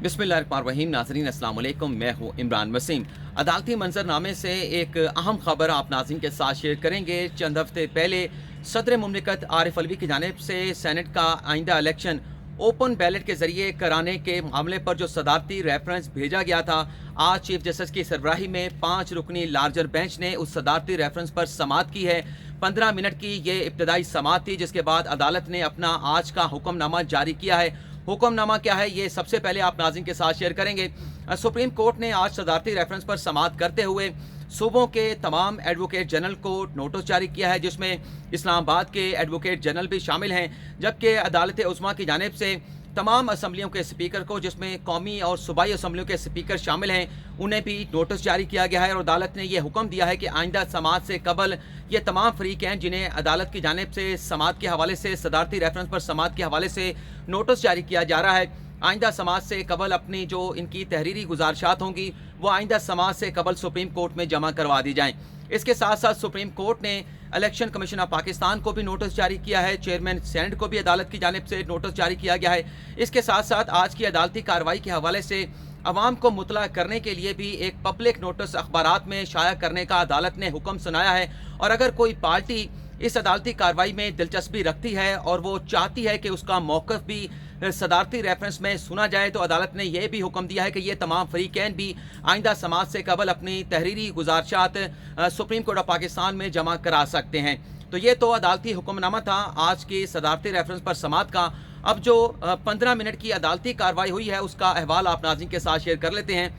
बिस्मिल्लाहिर्रहमानिर्रहीम। नाज़रीन अस्सलाम वालेकुम, मैं हूँ इमरान वसीम। अदालती मंजरनामे से एक अहम खबर आप नाज़रीन के साथ शेयर करेंगे। चंद हफ्ते पहले सदर मुमलिकत आरिफ अलवी की जानिब से सेनेट का आइंदा इलेक्शन ओपन बैलेट के जरिए कराने के मामले पर जो सदारती रेफरेंस भेजा गया था, आज चीफ जस्टिस की सरबराही में 5 रुकनी लार्जर बेंच ने उस सदारती रेफरेंस पर समाअत की है। 15 मिनट की ये इब्तदाई समाअत थी, जिसके बाद अदालत ने अपना आज का हुक्मनामा जारी किया है। हुक्मनामा क्या है, ये सबसे पहले आप नाज़रीन के साथ शेयर करेंगे। सुप्रीम कोर्ट ने आज सदारती रेफरेंस पर समाअत करते हुए सूबों के तमाम एडवोकेट जनरल को नोटिस जारी किया है, जिसमें इस्लामाबाद के एडवोकेट जनरल भी शामिल हैं, जबकि अदालत उज़्मा की जानिब से तमाम असम्बलियों के स्पीकर को, जिसमें कौमी और सूबाई असम्बलियों के स्पीकर शामिल हैं, उन्हें भी नोटिस जारी किया गया है। और अदालत ने यह हुक्म दिया है कि आइंदा समाअत से कबल ये तमाम फरीक हैं जिन्हें अदालत की जानिब से समाअत के हवाले से, सदारती रेफरेंस पर समाअत के हवाले से नोटिस जारी किया जा रहा है, आइंदा समाअत से कबल अपनी जो इनकी तहरीरी गुजारिशात होंगी वो आइंदा समाअत से कबल सुप्रीम कोर्ट में जमा करवा दी जाएँ। इसके साथ साथ सुप्रीम कोर्ट ने इलेक्शन कमीशन ऑफ पाकिस्तान को भी नोटिस जारी किया है, चेयरमैन सेनेट को भी अदालत की जानिब से नोटिस जारी किया गया है। इसके साथ साथ आज की अदालती कार्रवाई के हवाले से अवाम को मुतला करने के लिए भी एक पब्लिक नोटिस अखबारात में शाया करने का अदालत ने हुक्म सुनाया है। और अगर कोई पार्टी इस अदालती कार्रवाई में दिलचस्पी रखती है और वो चाहती है कि उसका मौक़िफ़ भी सदारती रेफरेंस में सुना जाए, तो अदालत ने यह भी हुक्म दिया है कि ये तमाम फरीकैन भी आइंदा समाअत से कबल अपनी तहरीरी गुजारिशात सुप्रीम कोर्ट ऑफ पाकिस्तान में जमा करा सकते हैं। तो ये तो अदालती हुक्मनामा था आज की सदारती रेफरेंस पर समाअत का। अब जो 15 मिनट की अदालती कार्रवाई हुई है उसका अहवाल आप नाज़रीन के साथ शेयर कर लेते हैं।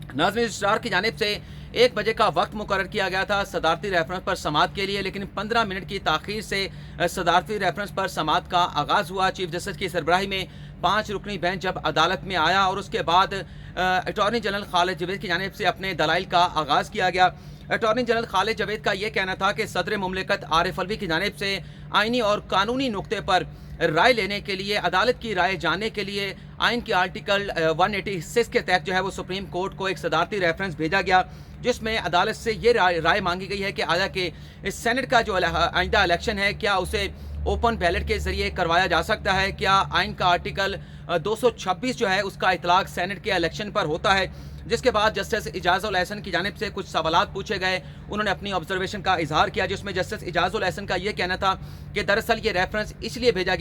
नाज़रीन, रजिस्ट्रार की जानिब से 1 बजे का वक्त मुकर्रर किया गया था सदारती रेफरेंस पर समाअत के लिए, लेकिन 15 मिनट की ताख़ीर से सदारती रेफरेंस पर समाअत का आगाज़ हुआ। चीफ जस्टिस की सरबराही में 5 रुकनी बेंच जब अदालत में आया और उसके बाद अटॉर्नी जनरल खालिद जवेद की जानिब से अपने दलाइल का आगाज़ किया गया। अटॉर्नी जनरल खालिद जवेद का ये कहना था कि सदर मुमलिकत आरिफ अलवी की जानिब से आइनी और कानूनी नुक्ते पर राय लेने के लिए, अदालत की राय जानने के लिए आइन के आर्टिकल 186 के तहत जो है वो सुप्रीम कोर्ट को एक सदारती रेफरेंस भेजा गया, जिसमें अदालत से ये राय मांगी गई है कि आया कि इस सेनेट का जो आइंदा इलेक्शन है क्या उसे ओपन बैलेट के जरिए करवाया जा सकता है, क्या आइन का आर्टिकल 226 जो है उसका इतलाक सेनेट के इलेक्शन पर होता है। जिसके बाद जस्टिस इजाज़ुल एहसन की जानिब से कुछ सवालात पूछे गए, उन्होंने अपनी ऑब्जर्वेशन का इजहार किया, जिसमें जस्टिस इजाज़ुल एहसन का ये कहना था कि दरअसल ये रेफरेंस इसलिए भेजा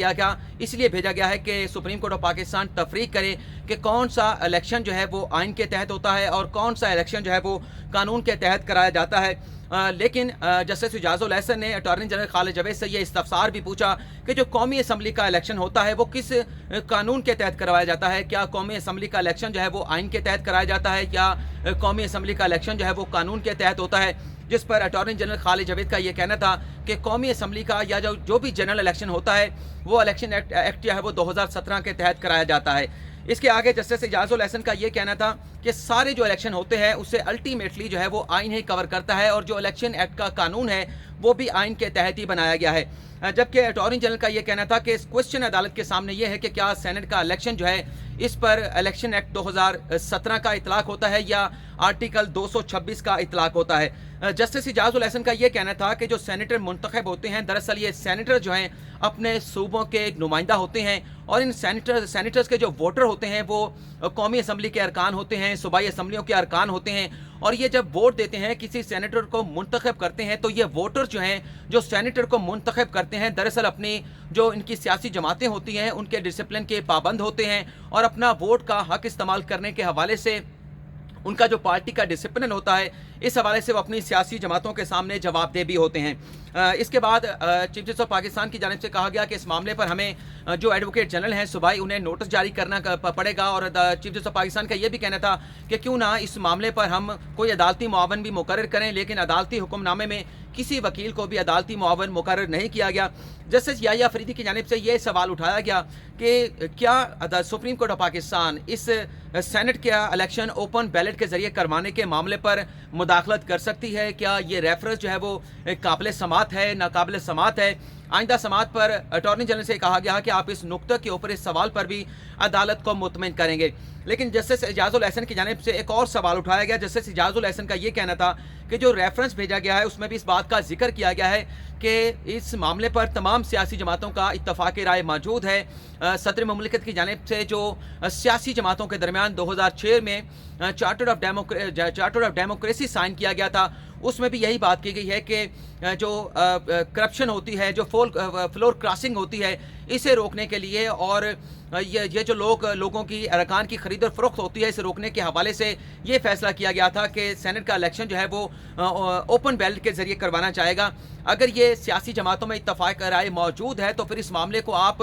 गया है कि सुप्रीम कोर्ट ऑफ पाकिस्तान तफरीक करे कि कौन सा इलेक्शन जो है वो आइन के तहत होता है और कौन सा इलेक्शन जो है वो कानून के तहत कराया जाता है। लेकिन जस्टिस इजाज़ुल एहसन ने अटॉर्नी जनरल खालिद जवेद से ये इस्तफसार भी पूछा कि जो कौमी असम्बली का इलेक्शन होता है वो किस कानून के तहत करवाया जाता है, क्या कौमी असम्बली का इलेक्शन जो है वो आइन के तहत कराया जाता है या कौमी असम्बली का इलेक्शन जो है वो कानून के तहत होता है। जिस पर अटॉर्नी जनरल खालिद जवेद का ये कहना था कि कौमी असम्बली का या जो भी जनरल इलेक्शन होता है वो इलेक्शन एक्ट जो है वो 2017 के तहत कराया जाता है। इसके आगे जस्टिस इजाज़ुल एहसन का ये कहना था कि सारे जो इलेक्शन होते हैं उससे अल्टीमेटली जो है वो आइन ही कवर करता है और जो इलेक्शन एक्ट का कानून है वो भी आइन के तहत ही बनाया गया है। जबकि अटॉर्नी जनरल का ये कहना था कि इस क्वेश्चन अदालत के सामने ये है कि क्या सेनेट का इलेक्शन जो है इस पर इलेक्शन एक्ट 2017 का इतलाक होता है या आर्टिकल 226 का इतलाक होता है। जस्टिस इजाज़ुल एहसन का ये कहना था कि जो सेनेटर मुंतखब होते हैं, दरअसल ये सेनेटर जो हैं अपने सूबों के नुमाइंदा होते हैं और इन सेनेटर्स के जो वोटर होते हैं वो कौमी असम्बली के अरकान होते हैं, सूबाई असम्बलियों के अरकान होते हैं। और ये जब वोट देते हैं, किसी सेनेटर को मुंतखब करते हैं, तो ये वोटर जो हैं जो सेनेटर को मुंतखब करते हैं, दरअसल अपनी जो इनकी सियासी जमातें होती हैं उनके डिसिप्लिन के पाबंद होते हैं और अपना वोट का हक इस्तेमाल करने के हवाले से उनका जो पार्टी का डिसिप्लिन होता है इस हवाले से वो अपनी सियासी जमातों के सामने जवाबदेह भी होते हैं। इसके बाद चीफ जस्टिस ऑफ पाकिस्तान की जानिब से कहा गया कि इस मामले पर हमें जो एडवोकेट जनरल हैं सूबाई, उन्हें नोटिस जारी करना पड़ेगा। और चीफ जस्टिस ऑफ पाकिस्तान का ये भी कहना था कि क्यों ना इस मामले पर हम कोई अदालती मुआवन भी मुकर्रर करें, लेकिन अदालती हुक्मनामे में किसी वकील को भी अदालती मुआवन मुकर्रर नहीं किया गया। जस्टिस याहिया फरीदी की जानिब से ये सवाल उठाया गया कि क्या सुप्रीम कोर्ट ऑफ पाकिस्तान इस सेनेट के इलेक्शन ओपन बैलेट के जरिए करवाने के मामले पर मुदाखलत कर सकती है, क्या ये रेफरेंस जो है वो काबिल समाअत है, नाकाबिल समाअत है। आइंदा समाअत पर अटॉर्नी जनरल से कहा गया कि आप इस नुक्ते के ऊपर इस सवाल पर भी अदालत को मुतमिन करेंगे। लेकिन जस्टिस एजाजुल एहसन की जानिब से एक और सवाल उठाया गया। जस्टिस एजाजुल एहसन का ये कहना था कि जो रेफरेंस भेजा गया है उसमें भी इस बात का जिक्र किया गया है कि इस मामले पर तमाम सियासी जमातों का इत्तफाक़ राय मौजूद है। सदर मुमलिकत की जानिब से जो सियासी जमातों के दरमियान 2006 में चार्टर ऑफ डेमोक्रेसी साइन किया गया था, उसमें भी यही बात की गई है कि जो करप्शन होती है, जो फ्लोर क्रॉसिंग होती है, इसे रोकने के लिए और ये जो लोगों की अरकान की खरीद और फरोख्त होती है, इसे रोकने के हवाले से ये फैसला किया गया था कि सेनेट का इलेक्शन जो है वो ओपन बैलेट के जरिए करवाना चाहेगा। अगर ये सियासी जमातों में इत्तफाक राय मौजूद है तो फिर इस मामले को आप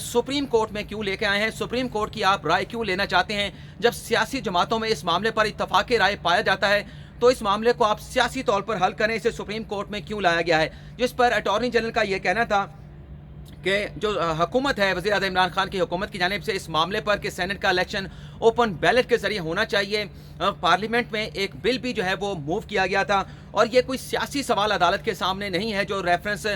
सुप्रीम कोर्ट में क्यों लेके आए हैं? सुप्रीम कोर्ट की आप राय क्यों लेना चाहते हैं? जब सियासी जमातों में इस मामले पर इत्तफाक राय पाया जाता है तो इस मामले को आप सियासी तौर पर हल करें, इसे सुप्रीम कोर्ट में क्यों लाया गया है? जिस पर अटॉर्नी जनरल का यह कहना था कि जो हुकूमत है, वज़ीर आज़म इमरान खान की हुकूमत की जानिब से इस मामले पर कि सेनेट का इलेक्शन ओपन बैलेट के जरिए होना चाहिए, पार्लियामेंट में एक बिल भी जो है वो मूव किया गया था। और ये कोई सियासी सवाल अदालत के सामने नहीं है जो रेफरेंस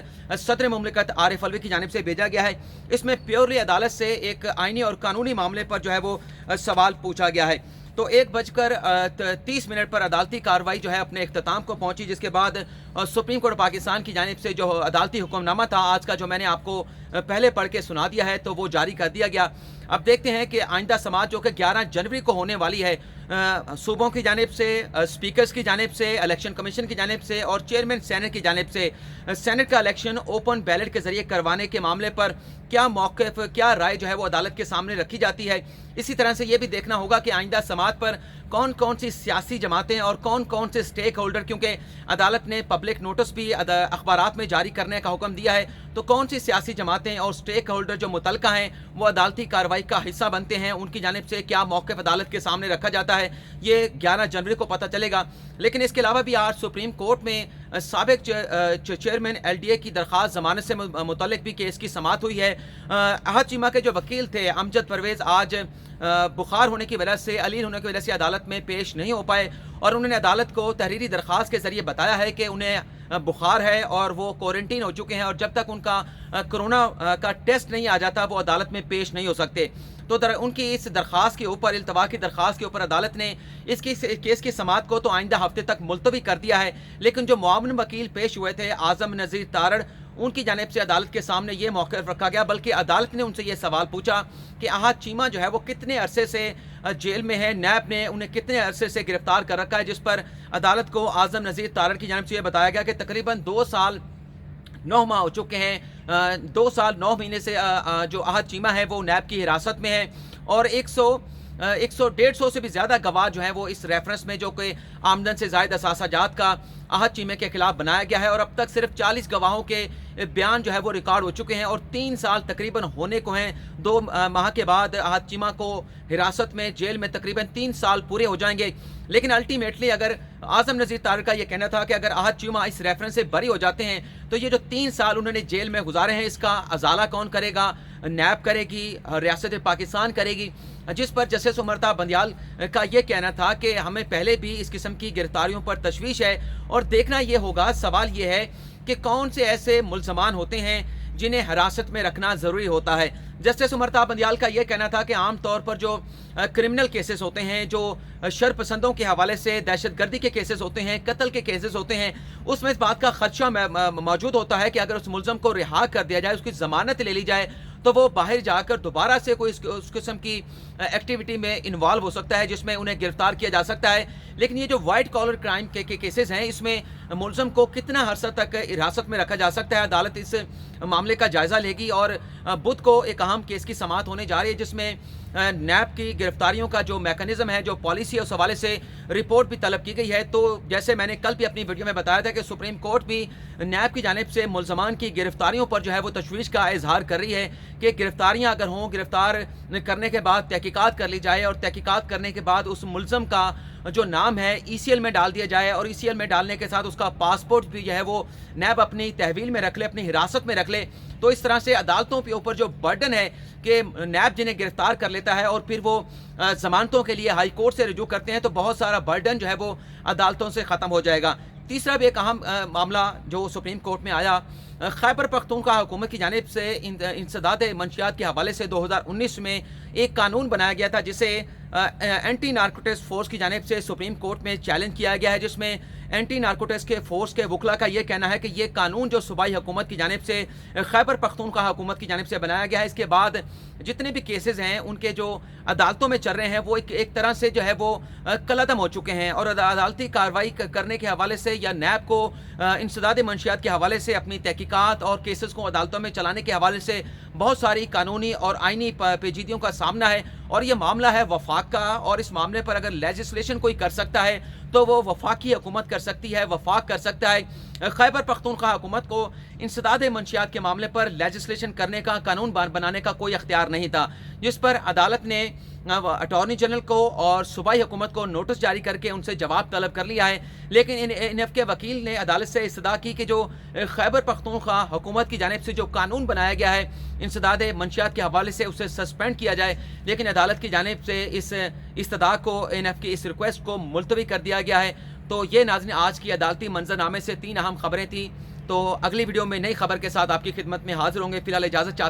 सदर मुमलिकत आरिफ अलवी की जानिब से भेजा गया है। इसमें प्योरली अदालत से एक आइनी और कानूनी मामले पर जो है वो सवाल पूछा गया है। तो 1:30 पर अदालती कार्रवाई जो है अपने इख्तिताम को पहुंची, जिसके बाद सुप्रीम कोर्ट पाकिस्तान की जानिब से जो अदालती हुक्मनामा था आज का, जो मैंने आपको पहले पढ़ के सुना दिया है, तो वो जारी कर दिया गया। अब देखते हैं कि आइंदा समाअत जो कि 11 जनवरी को होने वाली है, सूबों की जानिब से, स्पीकर्स की जानिब से, इलेक्शन कमीशन की जानिब से और चेयरमैन सेनेट की जानिब से सेनेट का इलेक्शन ओपन बैलेट के जरिए करवाने के मामले पर क्या मौक़िफ़, क्या राय जो है वो अदालत के सामने रखी जाती है। इसी तरह से ये भी देखना होगा कि आइंदा समाअत पर कौन कौन सी सियासी जमातें और कौन कौन से स्टेक होल्डर, क्योंकि अदालत ने पब्लिक नोटिस भी अखबारात में जारी करने का हुक्म दिया है, तो कौन सी सियासी जमातें और स्टेक होल्डर जो मुतल्लिका हैं वो अदालती कार्रवाई का हिस्सा बनते हैं, उनकी जानिब से क्या मौक़िफ़ अदालत के सामने रखा जाता है, ये 11 जनवरी को पता चलेगा। लेकिन इसके अलावा भी आज सुप्रीम कोर्ट में साबिक चेयरमैन LDA की दरख्वास्त ज़मानत से मुतल्लिक भी केस की समाअत हुई है। अहद चीमा के जो वकील थे अमजद परवेज़ आज बुखार होने की वजह से, अलील होने की वजह से अदालत में पेश नहीं हो पाए और उन्होंने अदालत को तहरीरी दरख्वास्त के ज़रिए बताया है कि उन्हें बुखार है और वो क्वारंटीन हो चुके हैं और जब तक उनका कोरोना का टेस्ट नहीं आ जाता वो अदालत में पेश नहीं हो सकते। तो उनकी इस दरख्वास्त के ऊपर, इल्तवा की दरख्वास्त के ऊपर अदालत ने इसकी केस की समाअत को तो आइंदा हफ्ते तक मुलतवी कर दिया है। लेकिन जो मुआवन वकील पेश हुए थे आज़म नज़ीर तारड़, उनकी जानिब से अदालत के सामने ये मौक़िफ़ रखा गया, बल्कि अदालत ने उनसे ये सवाल पूछा कि अहद चीमा जो है वो कितने अरसे से जेल में है, नैब ने उन्हें कितने अरसे से गिरफ्तार कर रखा है, जिस पर अदालत को आज़म नज़ीर तारड़ की जानिब से ये बताया गया कि तकरीबन 2 साल 9 माह हो चुके हैं। 2 साल 9 महीने से जो अहद चीमा है वो नैब की हिरासत में है और 100-150 से भी ज़्यादा गवाह जो हैं वो इस रेफरेंस में, जो कि आमदन से ज़ायद असासाजात का अहद चीमे के खिलाफ बनाया गया है और अब तक सिर्फ 40 गवाहों के बयान जो है वो रिकॉर्ड हो चुके हैं और 3 साल तकरीबन होने को हैं। 2 माह के बाद अहद चीमा को हिरासत में जेल में तकरीबन 3 साल पूरे हो जाएंगे। लेकिन अल्टीमेटली अगर आज़म नज़ीर तारड़ का ये कहना था कि अगर अहद चीमा इस रेफरेंस से बरी हो जाते हैं तो ये जो 3 साल उन्होंने जेल में गुजारे हैं इसका अजाला कौन करेगा? नैब करेगी, रियासत पाकिस्तान करेगी। जिस पर जस्टिस उमरता बंदियाल का ये कहना था कि हमें पहले भी इस किस्म की गिरफ्तारियों पर तशवीश है और देखना ये होगा, सवाल ये है कि कौन से ऐसे मुल्ज़मान होते हैं जिन्हें हिरासत में रखना ज़रूरी होता है। जस्टिस उमरता बंदियाल का यह कहना था कि आम तौर पर जो क्रिमिनल केसेस होते हैं, जो शरपसंदों के हवाले से दहशतगर्दी के केसेस होते हैं, कत्ल के केसेस होते हैं, उसमें इस बात का खदशा मौजूद होता है कि अगर उस मुल्ज़म को रिहा कर दिया जाए, उसकी ज़मानत ले ली जाए, तो वो बाहर जाकर दोबारा से कोई उस किस्म की एक्टिविटी में इन्वॉल्व हो सकता है जिसमें उन्हें गिरफ्तार किया जा सकता है। लेकिन ये जो वाइट कॉलर क्राइम के केसेस हैं, इसमें मुल्ज़म को कितना अरसा तक हिरासत में रखा जा सकता है, अदालत इस मामले का जायज़ा लेगी और बुध को एक अहम केस की समाअत होने जा रही है जिसमें नैब की गिरफ्तारियों का जो मैकेनिज़्म है, जो पॉलिसी है, उस हवाले से रिपोर्ट भी तलब की गई है। तो जैसे मैंने कल भी अपनी वीडियो में बताया था कि सुप्रीम कोर्ट भी नैब की जानिब से मुल्ज़मान की गिरफ्तारियों पर जो है वो तशवीश का इजहार कर रही है कि गिरफ्तारियाँ अगर हों, गिरफ्तार करने के बाद तहकीकात कर ली जाए और तहकीकात करने के बाद उस मुल्ज़म का जो नाम है ECL में डाल दिया जाए और ECL में डालने के साथ उसका पासपोर्ट भी जो है वो नैब अपनी तहवील में रख ले, अपनी हिरासत में रख ले। तो इस तरह से अदालतों के ऊपर जो बर्डन है कि नैब जिन्हें गिरफ्तार कर लेता है और फिर वो ज़मानतों के लिए हाई कोर्ट से रुजू करते हैं, तो बहुत सारा बर्डन जो है वो अदालतों से ख़त्म हो जाएगा। तीसरा भी एक अहम मामला जो सुप्रीम कोर्ट में आया, खैबर पख्तूनख्वा हुकूमत की जानिब से इंसदाद मंशियात के हवाले से 2019 में एक कानून बनाया गया था, जिसे एंटी नारकोटिक्स फोर्स की जानिब से सुप्रीम कोर्ट में चैलेंज किया गया है, जिसमें एंटी नारकोटिक्स के फोर्स के वकला का ये कहना है कि ये कानून जो सूबाई हुकूमत की जानिब से खैबर पख्तूनख्वा हुकूमत की जानिब से बनाया गया है, इसके बाद जितने भी केसेस हैं उनके जो अदालतों में चल रहे हैं वो एक तरह से जो है वो कलअदम हो चुके हैं, और अदालती कार्रवाई करने के हवाले से या नैब को इंसदाद मंशियात के हवाले से अपनी तहकीकात और केसेस को अदालतों में चलाने के हवाले से बहुत सारी कानूनी और आइनी पेचीदगियों का सामना है। और ये मामला है वफाक का, और इस मामले पर अगर लेजिस्लेशन कोई कर सकता है तो वो वफाकी हुकूमत कर सकती है, वफाक कर सकता है। खैबर पख्तूनख्वा हुकूमत को इंसदाद मंशियात के मामले पर लेजिस्लेशन करने का, कानून बनाने का कोई अख्तियार नहीं था, जिस पर अदालत ने अटॉर्नी जनरल को और सूबाई हुकूमत को नोटिस जारी करके उनसे जवाब तलब कर लिया है। लेकिन NF के वकील ने अदालत से इस्तदा की कि जो खैबर पख्तूनख्वा हुकूमत की जानिब से जो कानून बनाया गया है इंसदाद मंशियात के हवाले से, उसे सस्पेंड किया जाए। लेकिन अदालत की जानिब से इस इस्तदा को, NF की इस रिक्वेस्ट को मुलतवी कर दिया गया है। तो ये नाज़रीन आज की अदालती मंजरनामे से 3 अहम खबरें थी। तो अगली वीडियो में नई खबर के साथ आपकी खिदमत में हाजिर होंगे। फिलहाल इजाज़त चाहते हैं।